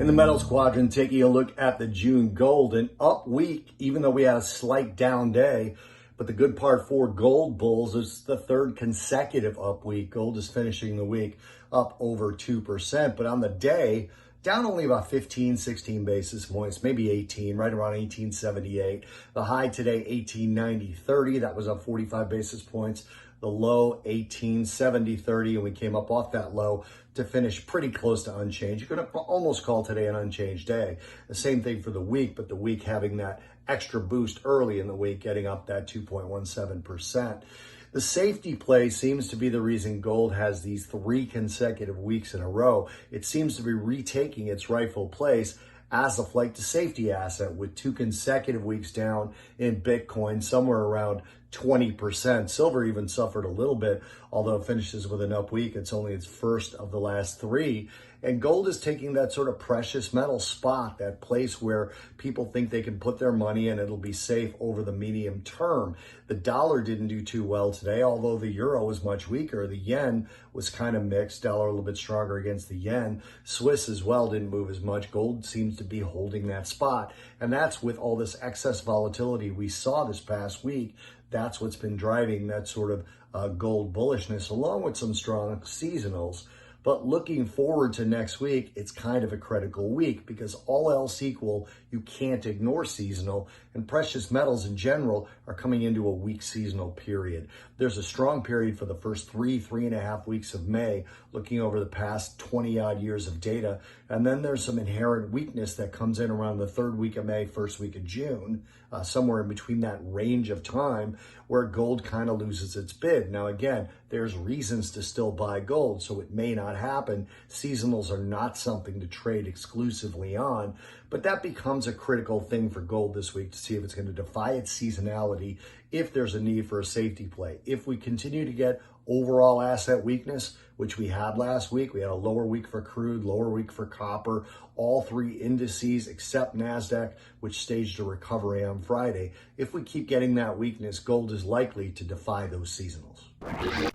In the metals quadrant, taking a look at the June gold, an up week, even though we had a slight down day. But the good part for gold bulls is the third consecutive up week. Gold is finishing the week up over 2%, but on the day, down only about 15, 16 basis points, maybe 18, right around 1878. The high today, 1890.30. That was up 45 basis points. The low, 1870.30, and we came up off that low to finish pretty close to unchanged. You could almost call today an unchanged day. The same thing for the week, but the week having that extra boost early in the week, getting up that 2.17%. The safety play seems to be the reason gold has these 3 consecutive weeks in a row. It seems to be retaking its rightful place as a flight to safety asset with 2 consecutive weeks down in Bitcoin, somewhere around 20%. Silver even suffered a little bit, although it finishes with an up week. It's only its first of the last 3. And gold is taking that sort of precious metal spot, that place where people think they can put their money and it'll be safe over the medium term. The dollar didn't do too well today, although the euro was much weaker. The yen was kind of mixed, dollar a little bit stronger against the yen. Swiss as well didn't move as much. Gold seems to be holding that spot. And that's with all this excess volatility we saw this past week. That's what's been driving that sort of gold bullishness, along with some strong seasonals. But looking forward to next week, it's kind of a critical week because all else equal, you can't ignore seasonal, and precious metals in general are coming into a weak seasonal period. There's a strong period for the first 3.5 weeks of May, looking over the past 20 odd years of data. And then there's some inherent weakness that comes in around the 3rd week of May, 1st week of June, somewhere in between that range of time where gold kind of loses its bid. Now, again, there's reasons to still buy gold, so it may not happen. Seasonals are not something to trade exclusively on, but that becomes a critical thing for gold this week to see if it's going to defy its seasonality, if there's a need for a safety play. If we continue to get overall asset weakness, which we had last week, we had a lower week for crude, lower week for copper, all 3 indices except NASDAQ, which staged a recovery on Friday. If we keep getting that weakness, gold is likely to defy those seasonals.